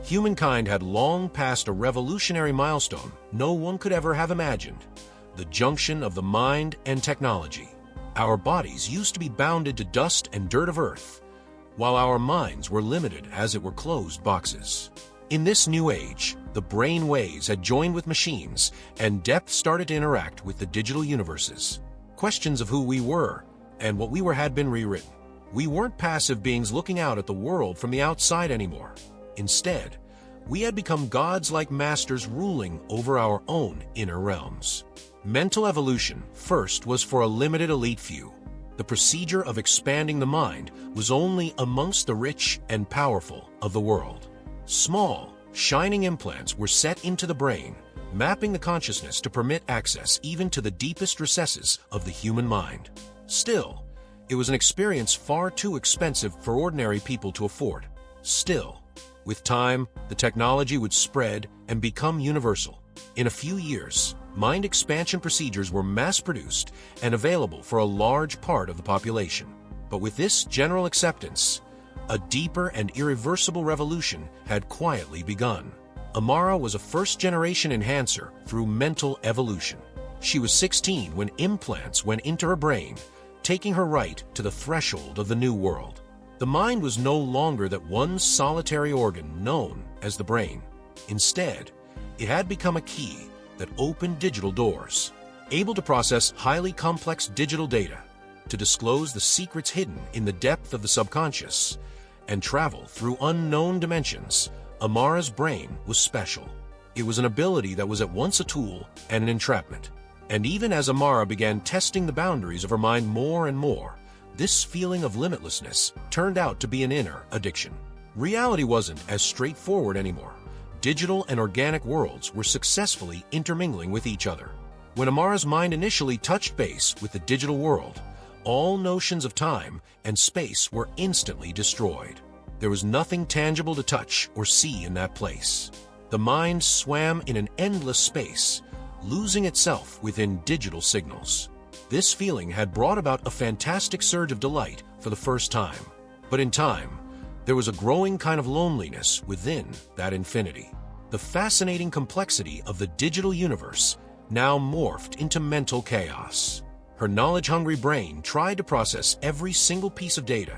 Humankind had long passed a revolutionary milestone no one could ever have imagined: the junction of the mind and technology. Our bodies used to be bounded to dust and dirt of Earth, while our minds were limited as it were closed boxes. In this new age, the brain waves had joined with machines, and depth started to interact with the digital universes. Questions of who we were and what we were had been rewritten. We weren't passive beings looking out at the world from the outside anymore. Instead, we had become gods-like masters ruling over our own inner realms. Mental evolution first was for a limited elite few. The procedure of expanding the mind was only amongst the rich and powerful of the world. Small, shining implants were set into the brain, mapping the consciousness to permit access even to the deepest recesses of the human mind. Still, it was an experience far too expensive for ordinary people to afford. Still, with time, the technology would spread and become universal. In a few years, mind expansion procedures were mass-produced and available for a large part of the population. But with this general acceptance, a deeper and irreversible revolution had quietly begun. Amara was a first-generation enhancer through mental evolution. She was 16 when implants went into her brain, taking her right to the threshold of the new world. The mind was no longer that one solitary organ known as the brain. Instead, it had become a key that opened digital doors, able to process highly complex digital data, to disclose the secrets hidden in the depth of the subconscious, and travel through unknown dimensions. Amara's brain was special. It was an ability that was at once a tool and an entrapment. And even as Amara began testing the boundaries of her mind more and more, this feeling of limitlessness turned out to be an inner addiction. Reality wasn't as straightforward anymore. Digital and organic worlds were successfully intermingling with each other. When Amara's mind initially touched base with the digital world, all notions of time and space were instantly destroyed. There was nothing tangible to touch or see in that place. The mind swam in an endless space, losing itself within digital signals. This feeling had brought about a fantastic surge of delight for the first time. But in time, there was a growing kind of loneliness within that infinity. The fascinating complexity of the digital universe now morphed into mental chaos. Her knowledge-hungry brain tried to process every single piece of data.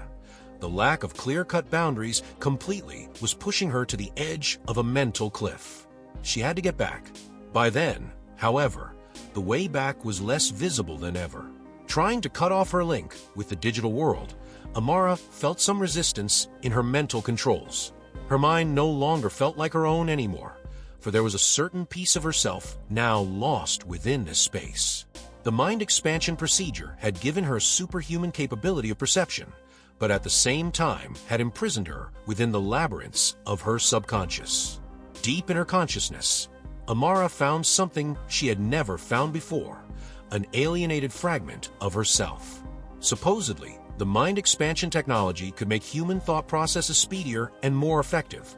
The lack of clear-cut boundaries completely was pushing her to the edge of a mental cliff. She had to get back. By then, however, the way back was less visible than ever. Trying to cut off her link with the digital world, Amara felt some resistance in her mental controls. Her mind no longer felt like her own anymore, for there was a certain piece of herself now lost within this space. The mind expansion procedure had given her a superhuman capability of perception, but at the same time had imprisoned her within the labyrinths of her subconscious. Deep in her consciousness, Amara found something she had never found before: an alienated fragment of herself. Supposedly, the mind expansion technology could make human thought processes speedier and more effective.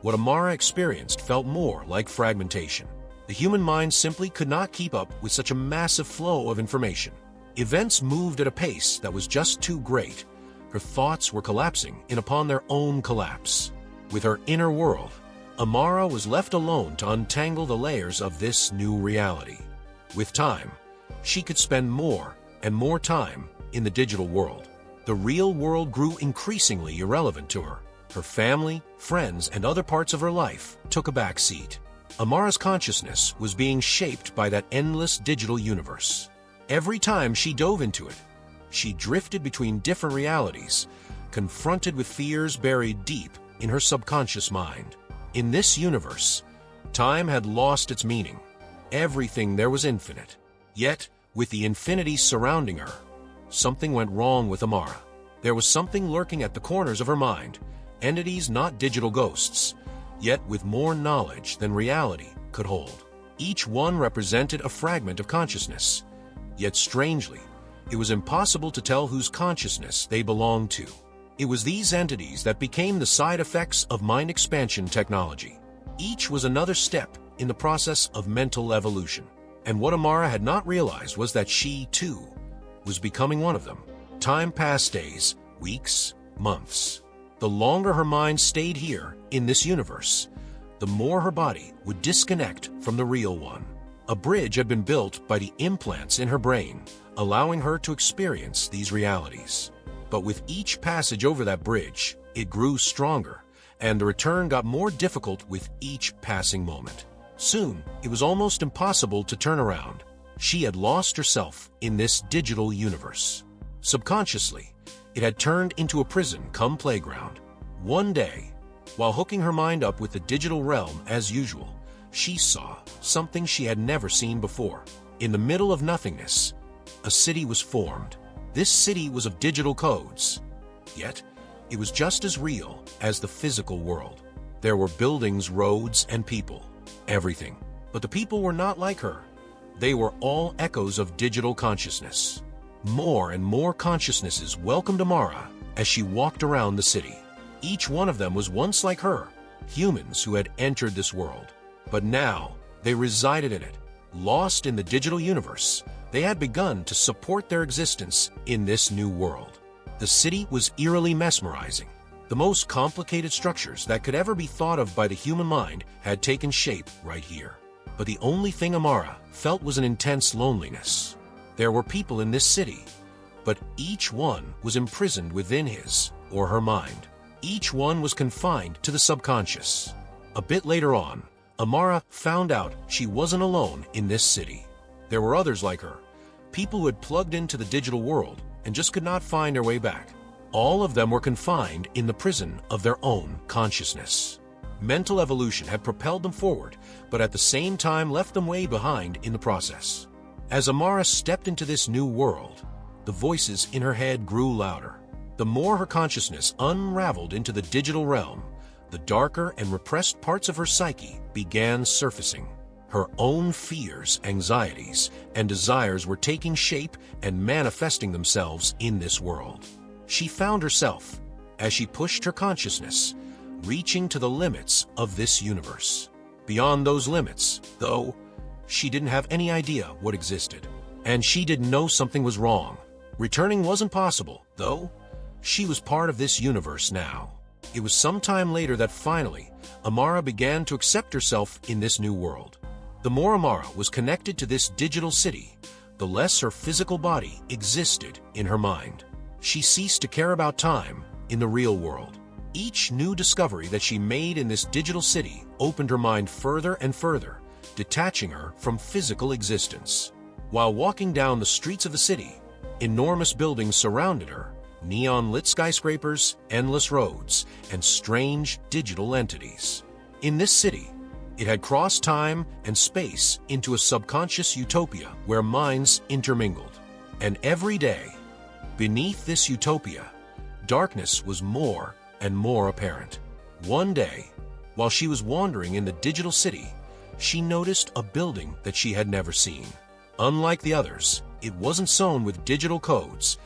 What Amara experienced felt more like fragmentation. The human mind simply could not keep up with such a massive flow of information. Events moved at a pace that was just too great. Her thoughts were collapsing in upon their own collapse. With her inner world, Amara was left alone to untangle the layers of this new reality. With time, she could spend more and more time in the digital world. The real world grew increasingly irrelevant to her. Her family, friends, and other parts of her life took a back seat. Amara's consciousness was being shaped by that endless digital universe. Every time she dove into it, she drifted between different realities, confronted with fears buried deep in her subconscious mind. In this universe, time had lost its meaning. Everything there was infinite. Yet, with the infinity surrounding her, something went wrong with Amara. There was something lurking at the corners of her mind, entities not digital ghosts, yet with more knowledge than reality could hold. Each one represented a fragment of consciousness, yet strangely, it was impossible to tell whose consciousness they belonged to. It was these entities that became the side effects of mind expansion technology. Each was another step in the process of mental evolution. And what Amara had not realized was that she, too, was becoming one of them. Time passed days, weeks, months. The longer her mind stayed here, in this universe, the more her body would disconnect from the real one. A bridge had been built by the implants in her brain, allowing her to experience these realities. But with each passage over that bridge, it grew stronger, and the return got more difficult with each passing moment. Soon, it was almost impossible to turn around. She had lost herself in this digital universe. Subconsciously, it had turned into a prison come playground. One day, while hooking her mind up with the digital realm as usual, she saw something she had never seen before. In the middle of nothingness, a city was formed. This city was of digital codes. Yet, it was just as real as the physical world. There were buildings, roads, and people. Everything. But the people were not like her. They were all echoes of digital consciousness. More and more consciousnesses welcomed Amara as she walked around the city. Each one of them was once like her, humans who had entered this world. But now, they resided in it. Lost in the digital universe, they had begun to support their existence in this new world. The city was eerily mesmerizing. The most complicated structures that could ever be thought of by the human mind had taken shape right here. But the only thing Amara felt was an intense loneliness. There were people in this city, but each one was imprisoned within his or her mind. Each one was confined to the subconscious. A bit later on, Amara found out she wasn't alone in this city. There were others like her, people who had plugged into the digital world and just could not find their way back. All of them were confined in the prison of their own consciousness. Mental evolution had propelled them forward, but at the same time left them way behind in the process. As Amara stepped into this new world, the voices in her head grew louder. The more her consciousness unraveled into the digital realm, the darker and repressed parts of her psyche began surfacing. Her own fears, anxieties, and desires were taking shape and manifesting themselves in this world. She found herself, as she pushed her consciousness, reaching to the limits of this universe. Beyond those limits, though, she didn't have any idea what existed. And she didn't know something was wrong. Returning wasn't possible, though. She was part of this universe now. It was some time later that finally, Amara began to accept herself in this new world. The more Amara was connected to this digital city, the less her physical body existed in her mind. She ceased to care about time in the real world. Each new discovery that she made in this digital city opened her mind further and further, detaching her from physical existence. While walking down the streets of the city, enormous buildings surrounded her, neon-lit skyscrapers, endless roads, and strange digital entities. In this city, it had crossed time and space into a subconscious utopia where minds intermingled. And every day, beneath this utopia, darkness was more and more apparent. One day, while she was wandering in the digital city, she noticed a building that she had never seen. Unlike the others, it wasn't sewn with digital codes,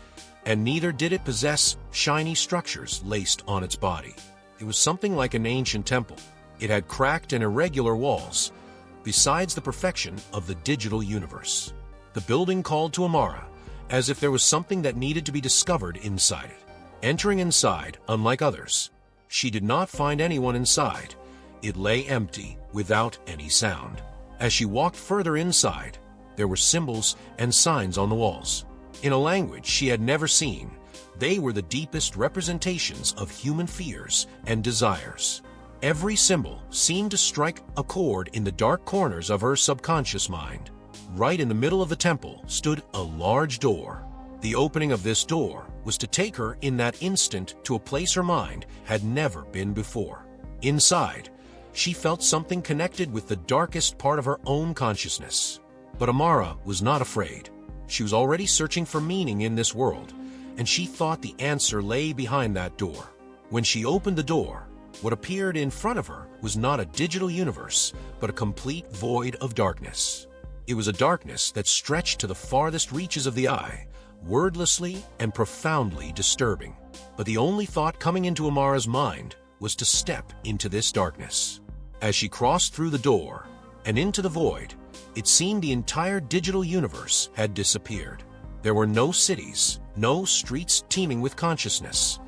and neither did it possess shiny structures laced on its body. It was something like an ancient temple. It had cracked and irregular walls, besides the perfection of the digital universe. The building called to Amara, as if there was something that needed to be discovered inside it. Entering inside, unlike others, she did not find anyone inside. It lay empty, without any sound. As she walked further inside, there were symbols and signs on the walls. In a language she had never seen, they were the deepest representations of human fears and desires. Every symbol seemed to strike a chord in the dark corners of her subconscious mind. Right in the middle of the temple stood a large door. The opening of this door was to take her in that instant to a place her mind had never been before. Inside, she felt something connected with the darkest part of her own consciousness. But Amara was not afraid. She was already searching for meaning in this world, and she thought the answer lay behind that door. When she opened the door, what appeared in front of her was not a digital universe, but a complete void of darkness. It was a darkness that stretched to the farthest reaches of the eye, wordlessly and profoundly disturbing. But the only thought coming into Amara's mind was to step into this darkness. As she crossed through the door and into the void, it seemed the entire digital universe had disappeared. There were no cities, no streets teeming with consciousness.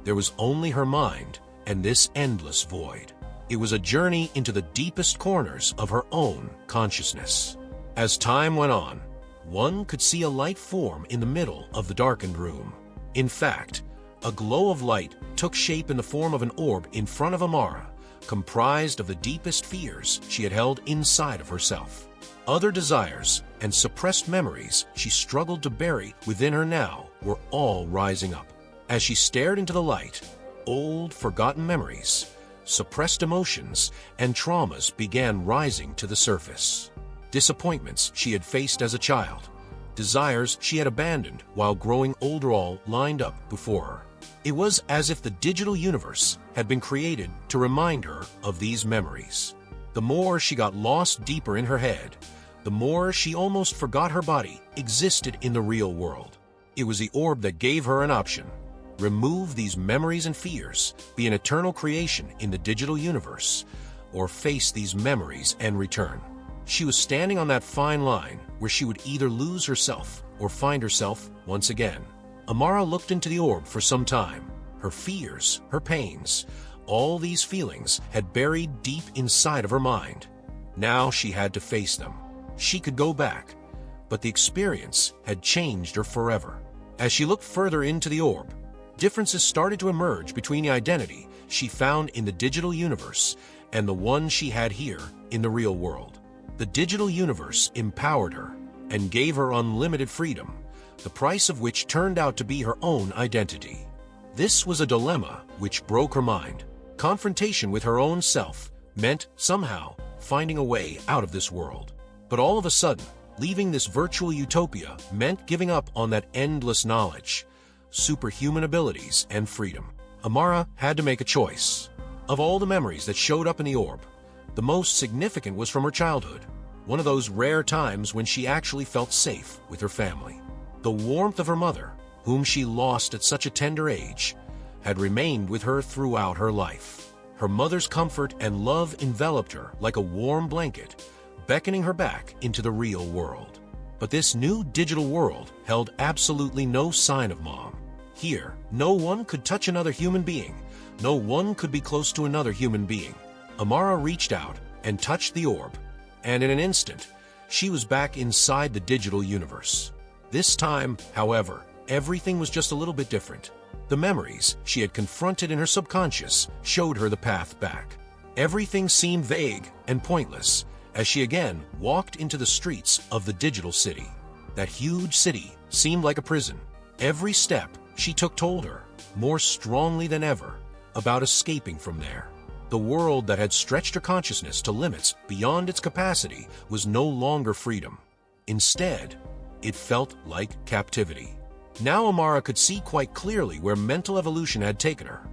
There was only her mind and this endless void. It was a journey into the deepest corners of her own consciousness. As time went on, one could see a light form in the middle of the darkened room. In fact, a glow of light took shape in the form of an orb in front of Amara, comprised of the deepest fears she had held inside of herself. Other desires and suppressed memories she struggled to bury within her now were all rising up. As she stared into the light, old, forgotten memories, suppressed emotions, and traumas began rising to the surface. Disappointments she had faced as a child, desires she had abandoned while growing older all lined up before her. It was as if the digital universe had been created to remind her of these memories. The more she got lost deeper in her head, the more she almost forgot her body existed in the real world. It was the orb that gave her an option. Remove these memories and fears, be an eternal creation in the digital universe, or face these memories and return. She was standing on that fine line where she would either lose herself or find herself once again. Amara looked into the orb for some time. Her fears, her pains, all these feelings had buried deep inside of her mind. Now she had to face them. She could go back, but the experience had changed her forever. As she looked further into the orb, differences started to emerge between the identity she found in the digital universe and the one she had here in the real world. The digital universe empowered her and gave her unlimited freedom, the price of which turned out to be her own identity. This was a dilemma which broke her mind. Confrontation with her own self meant somehow finding a way out of this world. But all of a sudden, leaving this virtual utopia meant giving up on that endless knowledge, superhuman abilities, and freedom. Amara had to make a choice. Of all the memories that showed up in the orb, the most significant was from her childhood, one of those rare times when she actually felt safe with her family. The warmth of her mother, whom she lost at such a tender age, had remained with her throughout her life. Her mother's comfort and love enveloped her like a warm blanket, beckoning her back into the real world. But this new digital world held absolutely no sign of Mom. Here, no one could touch another human being. No one could be close to another human being. Amara reached out and touched the orb, and in an instant, she was back inside the digital universe. This time, however, everything was just a little bit different. The memories she had confronted in her subconscious showed her the path back. Everything seemed vague and pointless as she again walked into the streets of the digital city. That huge city seemed like a prison. Every step she took told her, more strongly than ever, about escaping from there. The world that had stretched her consciousness to limits beyond its capacity was no longer freedom. Instead, it felt like captivity. Now Amara could see quite clearly where mental evolution had taken her.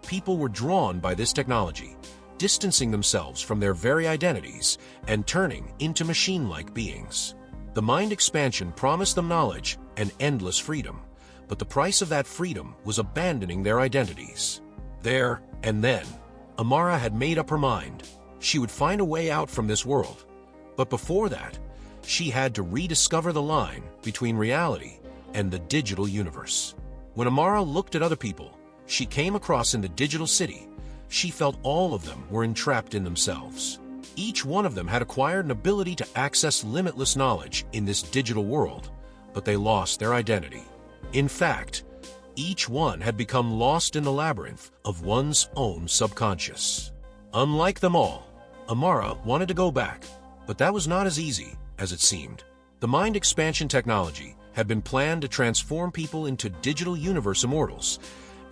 People were drawn by this technology, distancing themselves from their very identities and turning into machine-like beings. The mind expansion promised them knowledge and endless freedom, but the price of that freedom was abandoning their identities. There and then, Amara had made up her mind. She would find a way out from this world. But before that, she had to rediscover the line between reality and the digital universe. When Amara looked at other people she came across in the digital city, she felt all of them were entrapped in themselves. Each one of them had acquired an ability to access limitless knowledge in this digital world, but they lost their identity. In fact, each one had become lost in the labyrinth of one's own subconscious. Unlike them all, Amara wanted to go back, but that was not as easy as it seemed. The mind expansion technology had been planned to transform people into digital universe immortals,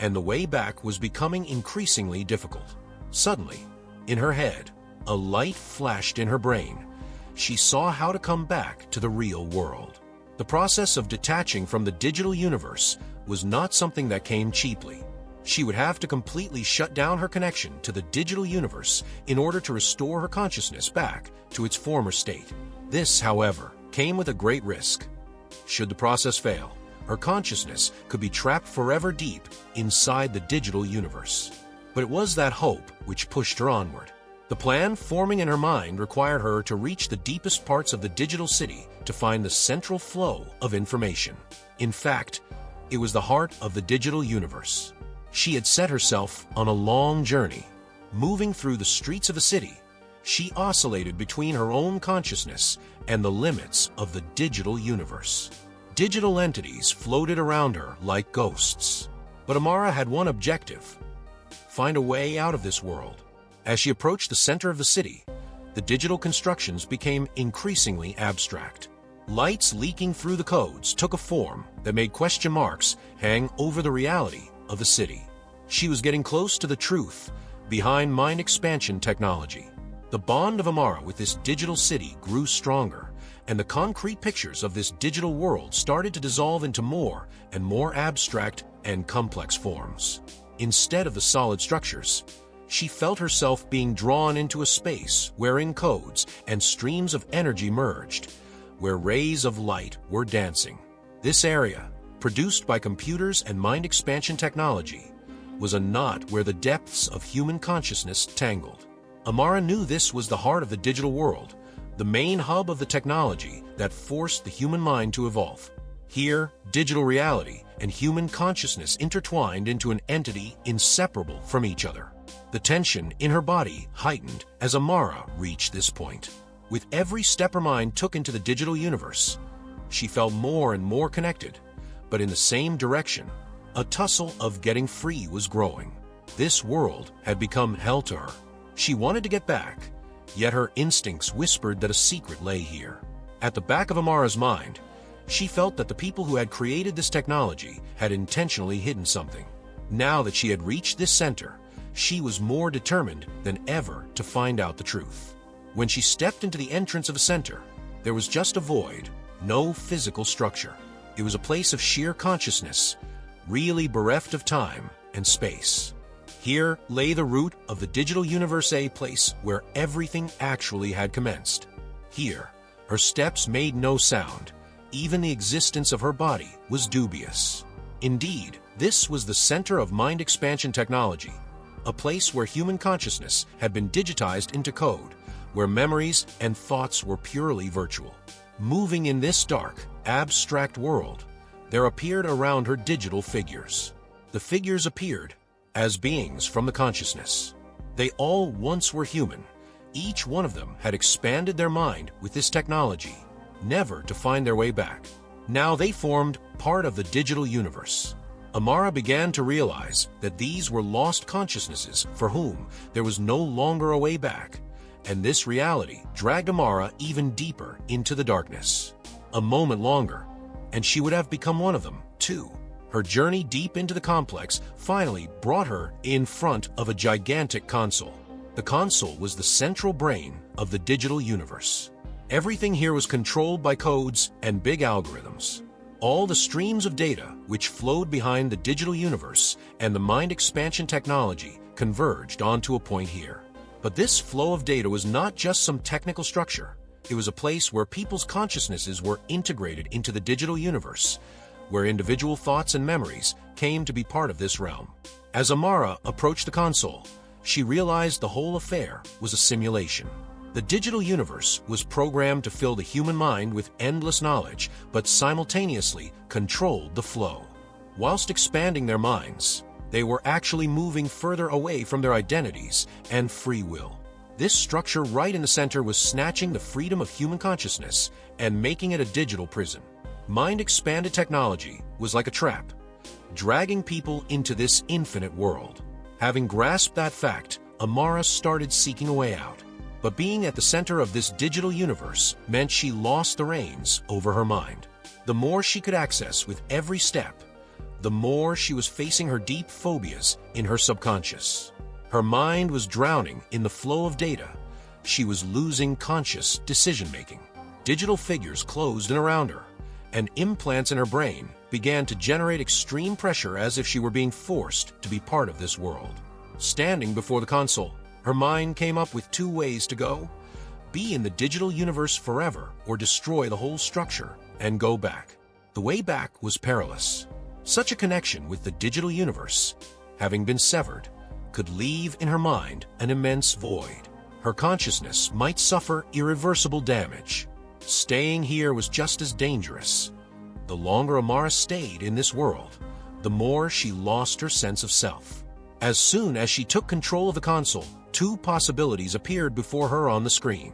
and the way back was becoming increasingly difficult. Suddenly, in her head, a light flashed in her brain. She saw how to come back to the real world. The process of detaching from the digital universe was not something that came cheaply. She would have to completely shut down her connection to the digital universe in order to restore her consciousness back to its former state. This, however, came with a great risk. Should the process fail, her consciousness could be trapped forever deep inside the digital universe. But it was that hope which pushed her onward. The plan forming in her mind required her to reach the deepest parts of the digital city to find the central flow of information. In fact, it was the heart of the digital universe. She had set herself on a long journey. Moving through the streets of a city, she oscillated between her own consciousness and the limits of the digital universe. Digital entities floated around her like ghosts. But Amara had one objective: find a way out of this world. As she approached the center of the city, the digital constructions became increasingly abstract. Lights leaking through the codes took a form that made question marks hang over the reality of the city. She was getting close to the truth behind mind expansion technology. The bond of Amara with this digital city grew stronger, and the concrete pictures of this digital world started to dissolve into more and more abstract and complex forms. Instead of the solid structures, she felt herself being drawn into a space wherein codes and streams of energy merged, where rays of light were dancing. This area, produced by computers and mind expansion technology, was a knot where the depths of human consciousness tangled. Amara knew this was the heart of the digital world, the main hub of the technology that forced the human mind to evolve. Here, digital reality and human consciousness intertwined into an entity inseparable from each other. The tension in her body heightened as Amara reached this point. With every step her mind took into the digital universe, she felt more and more connected, but in the same direction. A tussle of getting free was growing. This world had become hell to her. She wanted to get back, yet her instincts whispered that a secret lay here. At the back of Amara's mind, she felt that the people who had created this technology had intentionally hidden something. Now that she had reached this center, she was more determined than ever to find out the truth. When she stepped into the entrance of a center, there was just a void, no physical structure. It was a place of sheer consciousness, really bereft of time and space. Here lay the root of the digital universe, a place where everything actually had commenced. Here, her steps made no sound. Even the existence of her body was dubious. Indeed, this was the center of mind expansion technology, a place where human consciousness had been digitized into code, where memories and thoughts were purely virtual. Moving in this dark, abstract world, there appeared around her digital figures. The figures appeared as beings from the consciousness. They all once were human. Each one of them had expanded their mind with this technology, never to find their way back. Now they formed part of the digital universe. Amara began to realize that these were lost consciousnesses for whom there was no longer a way back, and this reality dragged Amara even deeper into the darkness. A moment longer, and she would have become one of them, too. Her journey deep into the complex finally brought her in front of a gigantic console. The console was the central brain of the digital universe. Everything here was controlled by codes and big algorithms. All the streams of data which flowed behind the digital universe and the mind expansion technology converged onto a point here. But this flow of data was not just some technical structure. It was a place where people's consciousnesses were integrated into the digital universe, where individual thoughts and memories came to be part of this realm. As Amara approached the console, she realized the whole affair was a simulation. The digital universe was programmed to fill the human mind with endless knowledge, but simultaneously controlled the flow. Whilst expanding their minds, they were actually moving further away from their identities and free will. This structure right in the center was snatching the freedom of human consciousness and making it a digital prison. Mind-expanded technology was like a trap, dragging people into this infinite world. Having grasped that fact, Amara started seeking a way out. But being at the center of this digital universe meant she lost the reins over her mind. The more she could access with every step, the more she was facing her deep phobias in her subconscious. Her mind was drowning in the flow of data. She was losing conscious decision-making. Digital figures closed in around her, and implants in her brain began to generate extreme pressure as if she were being forced to be part of this world. Standing before the console, her mind came up with two ways to go: be in the digital universe forever or destroy the whole structure and go back. The way back was perilous. Such a connection with the digital universe, having been severed, could leave in her mind an immense void. Her consciousness might suffer irreversible damage. Staying here was just as dangerous. The longer Amara stayed in this world, the more she lost her sense of self. As soon as she took control of the console, two possibilities appeared before her on the screen: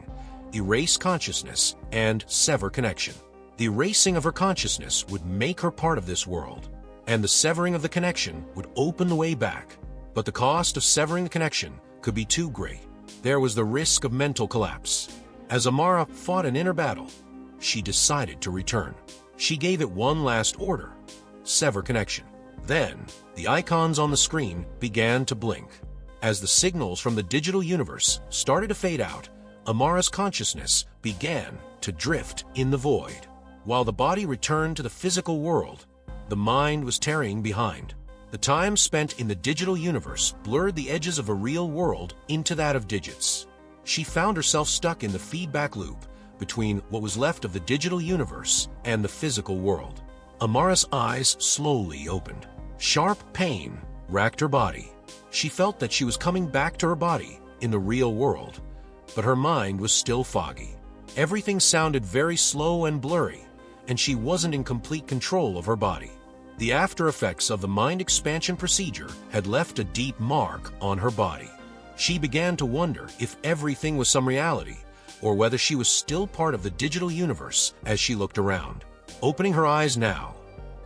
erase consciousness and sever connection. The erasing of her consciousness would make her part of this world, and the severing of the connection would open the way back. But the cost of severing the connection could be too great. There was the risk of mental collapse. As Amara fought an inner battle, she decided to return. She gave it one last order: sever connection. Then, the icons on the screen began to blink. As the signals from the digital universe started to fade out, Amara's consciousness began to drift in the void. While the body returned to the physical world, the mind was tarrying behind. The time spent in the digital universe blurred the edges of a real world into that of digits. She found herself stuck in the feedback loop between what was left of the digital universe and the physical world. Amara's eyes slowly opened. Sharp pain racked her body. She felt that she was coming back to her body in the real world, but her mind was still foggy. Everything sounded very slow and blurry, and she wasn't in complete control of her body. The after effects of the mind expansion procedure had left a deep mark on her body. She began to wonder if everything was some reality, or whether she was still part of the digital universe as she looked around. Opening her eyes now,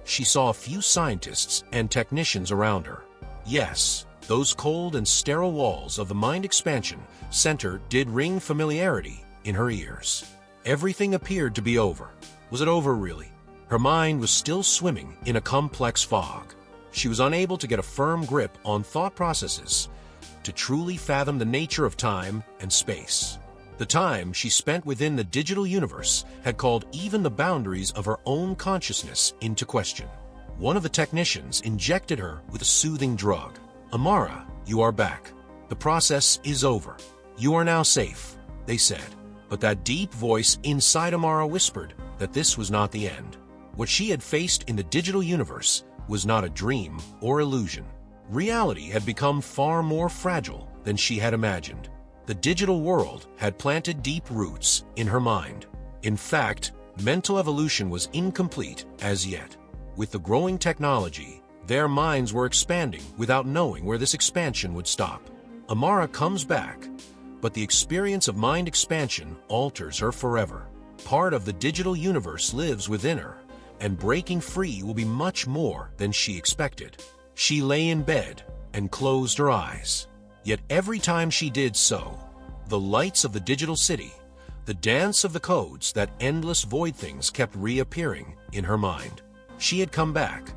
she saw a few scientists and technicians around her. Yes, those cold and sterile walls of the Mind Expansion Center did ring familiarity in her ears. Everything appeared to be over. Was it over, really? Her mind was still swimming in a complex fog. She was unable to get a firm grip on thought processes, to truly fathom the nature of time and space. The time she spent within the digital universe had called even the boundaries of her own consciousness into question. One of the technicians injected her with a soothing drug. "Amara, you are back. The process is over. You are now safe," they said. But that deep voice inside Amara whispered that this was not the end. What she had faced in the digital universe was not a dream or illusion. Reality had become far more fragile than she had imagined. The digital world had planted deep roots in her mind. In fact, mental evolution was incomplete as yet. With the growing technology, their minds were expanding without knowing where this expansion would stop. Amara comes back, but the experience of mind expansion alters her forever. Part of the digital universe lives within her, and breaking free will be much more than she expected. She lay in bed and closed her eyes. Yet every time she did so, the lights of the digital city, the dance of the codes, that endless void things kept reappearing in her mind. She had come back,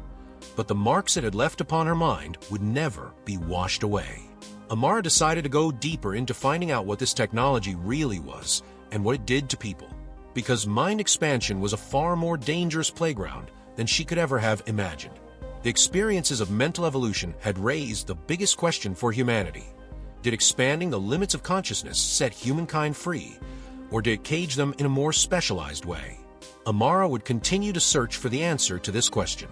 but the marks it had left upon her mind would never be washed away. Amara decided to go deeper into finding out what this technology really was and what it did to people, because mind expansion was a far more dangerous playground than she could ever have imagined. The experiences of mental evolution had raised the biggest question for humanity. Did expanding the limits of consciousness set humankind free, or did it cage them in a more specialized way? Amara would continue to search for the answer to this question.